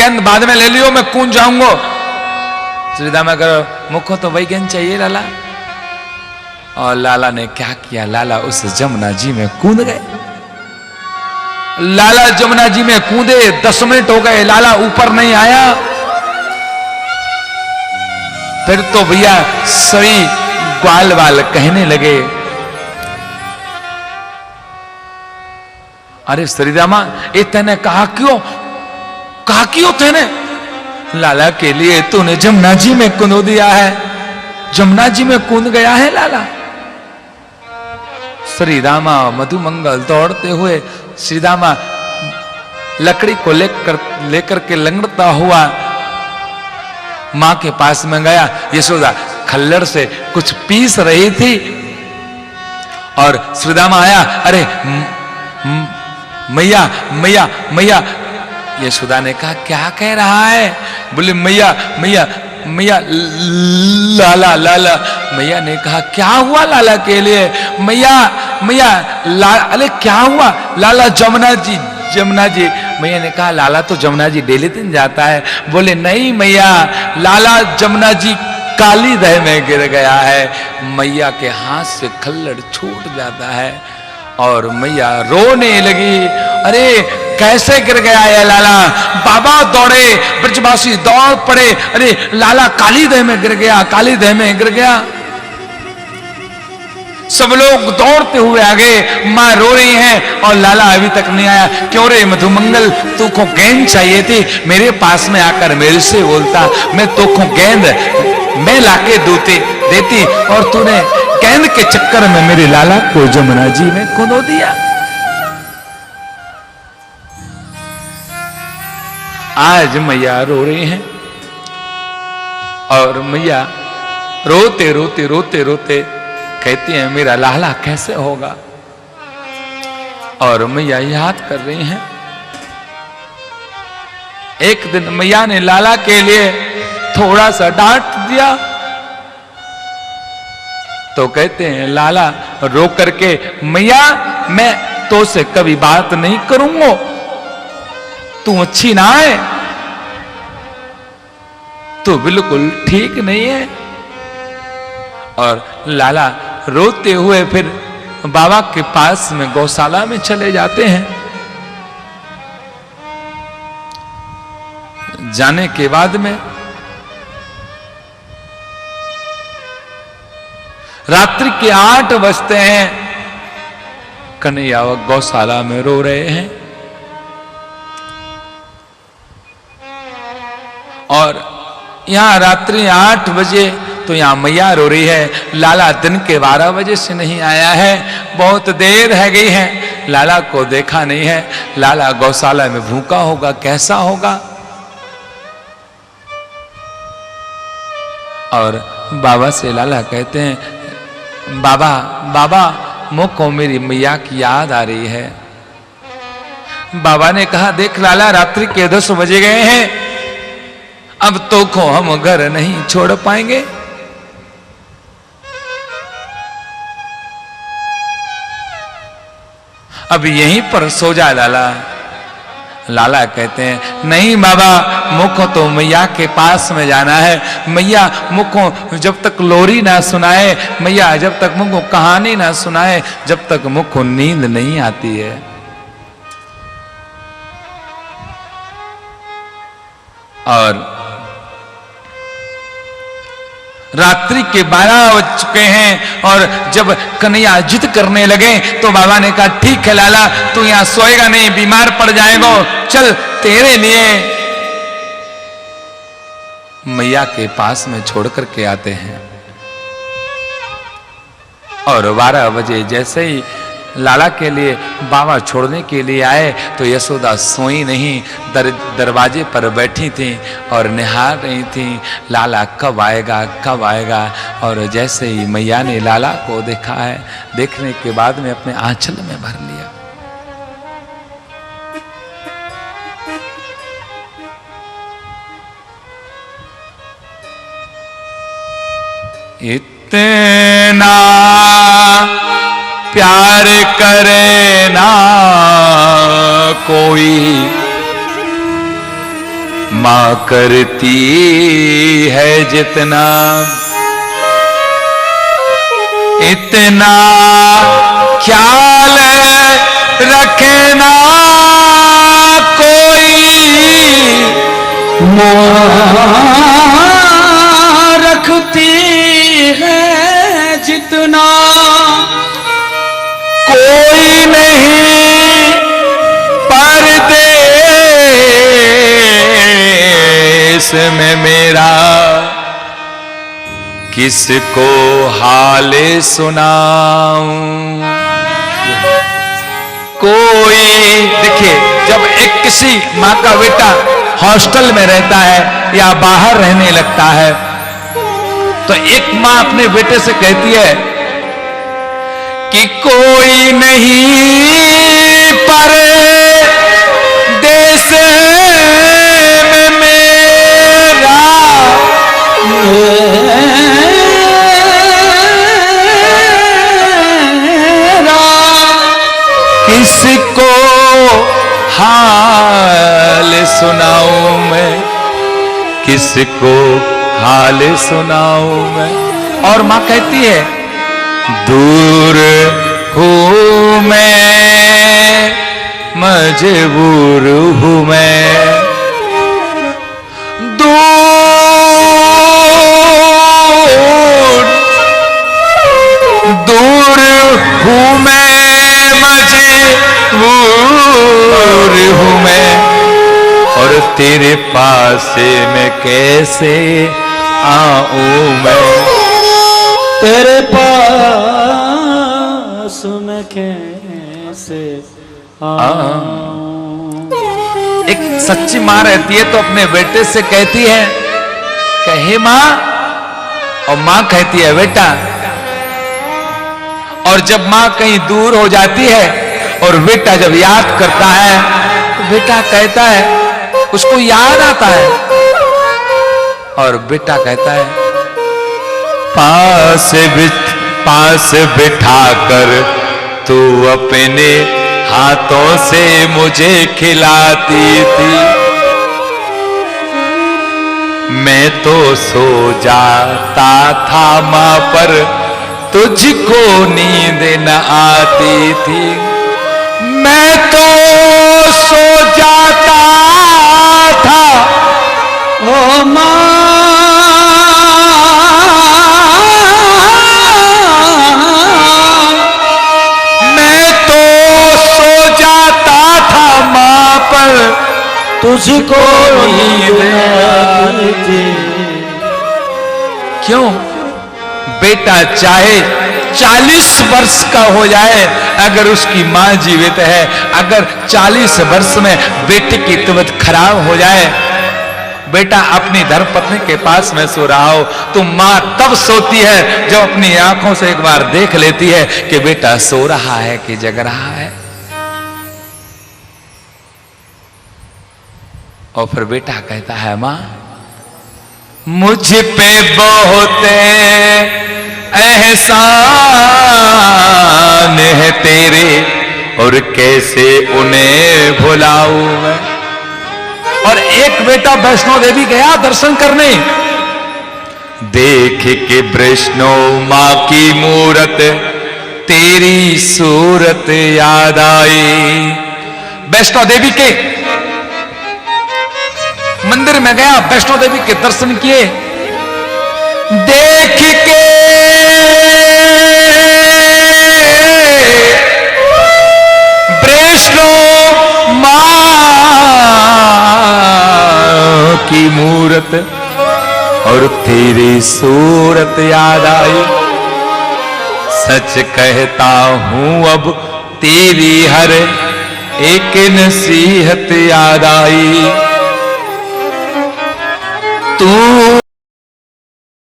गेंद बाद में ले लियो, मैं कूद जाऊंगा। श्रीदामा करो मुखो तो वही गेंद चाहिए लाला। और लाला ने क्या किया, लाला उस जमुना जी में कूद गए। लाला जमुना जी में कूदे, 10 मिनट हो गए, लाला ऊपर नहीं आया। फिर तो भैया सभी ग्वाल वाल कहने लगे, अरे श्रीदामा ये तेने कहा क्यों तेने? लाला के लिए तूने जमुना जी में कूद दिया है, जमुना जी में कूद गया है लाला। श्रीदामा मधुमंगल दौड़ते हुए श्रीदामा लकड़ी को लेकर के लंगड़ता हुआ मां के पास में गया। यशोदा खल्लड़ से कुछ पीस रही थी और श्रीदामा आया, अरे मैया मैया मैया। यशोदा ने कहा क्या कह रहा है? बोले मैया मैया मैया लाला लाला। मैया ने कहा क्या हुआ लाला के लिए? मैया मैया अरे क्या हुआ? लाला जमुना जी। मैया ने कहा लाला तो जमुना जी डेली दिन जाता है। बोले नहीं मैया, लाला जमुना जी काली दह में गिर गया है। मैया के हाथ से खल्लड़ छूट जाता है और मैया रोने लगी, अरे कैसे गिर गया है लाला? बाबा दौड़े, ब्रजवासी दौड़ पड़े, अरे लाला काली दह में गिर गया, काली दह में गिर गया। सब लोग दौड़ते हुए आगे, मां रो रही हैं और लाला अभी तक नहीं आया। क्यों रे मधुमंगल, तू को गेंद चाहिए थी, मेरे पास में आकर मेरे से बोलता, मैं तो को गेंद मैं लाके देती और तूने गेंद के चक्कर में मेरे लाला को जमुना जी में कूद दिया। आज मैया रो रही हैं और मैया रोते रोते कहती हैं मेरा लाला कैसे होगा। और मैया याद कर रही हैं, एक दिन मैया ने लाला के लिए थोड़ा सा डांट दिया तो कहते हैं लाला रो करके, मैया मैं तो से कभी बात नहीं करूंगा, तू अच्छी ना है, तू बिल्कुल ठीक नहीं है। और लाला रोते हुए फिर बाबा के पास में गौशाला में चले जाते हैं। जाने के बाद में रात्रि के 8 बजते हैं। कन्हैया गौशाला में रो रहे हैं और यहां रात्रि 8 बजे तो यहां मैया रो रही है, लाला दिन के 12 बजे से नहीं आया है, बहुत देर है गई है, लाला को देखा नहीं है, लाला गौशाला में भूखा होगा, कैसा होगा। और बाबा से लाला कहते हैं, बाबा मुझको मेरी मैया की याद आ रही है। बाबा ने कहा देख लाला रात्रि के 10 बजे गए हैं, अब तो को हम घर नहीं छोड़ पाएंगे। अब यहीं पर सो जा लाला। लाला कहते हैं नहीं बाबा, मुझको तो मैया के पास में जाना है। मैया मुझको जब तक लोरी ना सुनाए, मैया जब तक मुझको कहानी ना सुनाए, जब तक मुझको नींद नहीं आती है। और रात्रि के 12 बज चुके हैं और जब कन्हैया जिद करने लगे तो बाबा ने कहा ठीक है लाला, तू यहां सोएगा नहीं, बीमार पड़ जाएगा, चल तेरे लिए मैया के पास में छोड़ करके आते हैं। और 12 बजे जैसे ही लाला के लिए बाबा छोड़ने के लिए आए तो यशोदा सोई नहीं, दरवाजे पर बैठी थी और निहार रही थी लाला कब आएगा कब आएगा। और जैसे ही मैया ने लाला को देखा है, देखने के बाद में अपने आंचल में भर लिया। इतना प्यार करे ना कोई माँ करती है जितना, इतना ख्याल रखना कोई। माँ रखती है जितना, कोई नहीं परदेश में मेरा, किसको हाल सुनाऊं। कोई देखिए, जब एक किसी माँ का बेटा हॉस्टल में रहता है या बाहर रहने लगता है, तो एक माँ अपने बेटे से कहती है कि कोई नहीं परदेश में मेरा, किसको हाल सुनाऊं मैं, किसको हाल सुनाऊं मैं। और माँ कहती है दूर हूं मैं, मजबूर हूं मैं, दूर दूर हूं मैं, मजबूर हूं मैं, और तेरे पास मैं कैसे आऊं मैं, तेरे पास मैं कैसे आऊं। एक सच्ची माँ रहती है तो अपने बेटे से कहती है कहे माँ, और माँ कहती है बेटा। और जब माँ कहीं दूर हो जाती है और बेटा जब याद करता है तो बेटा कहता है, उसको याद आता है और बेटा कहता है पास बिठाकर तू अपने हाथों से मुझे खिलाती थी, मैं तो सो जाता था माँ पर तुझको नींद न आती थी, मैं तो सो जाता था ओ माँ, मैं तो सो जाता था माँ पर तुझको नींद आती थी। क्यों? बेटा चाहे 40 वर्ष का हो जाए, अगर उसकी मां जीवित है, अगर 40 वर्ष में बेटे की तबीयत खराब हो जाए, बेटा अपनी धर्मपत्नी के पास में सो रहा हो, तो मां तब सोती है जब अपनी आंखों से एक बार देख लेती है कि बेटा सो रहा है कि जग रहा है। और फिर बेटा कहता है मां मुझ पे बहुत एहसान है तेरे, और कैसे उन्हें भुलाऊं मैं। और एक बेटा वैष्णो देवी गया दर्शन करने, देख के वैष्णो माँ की मूरत तेरी सूरत याद आई। वैष्णो देवी के मंदिर में गया, वैष्णो देवी के दर्शन किए, देख के वैष्णो मां की मूरत और तेरी सूरत याद आई। सच कहता हूं अब तेरी हर एक नसीहत याद आई। तू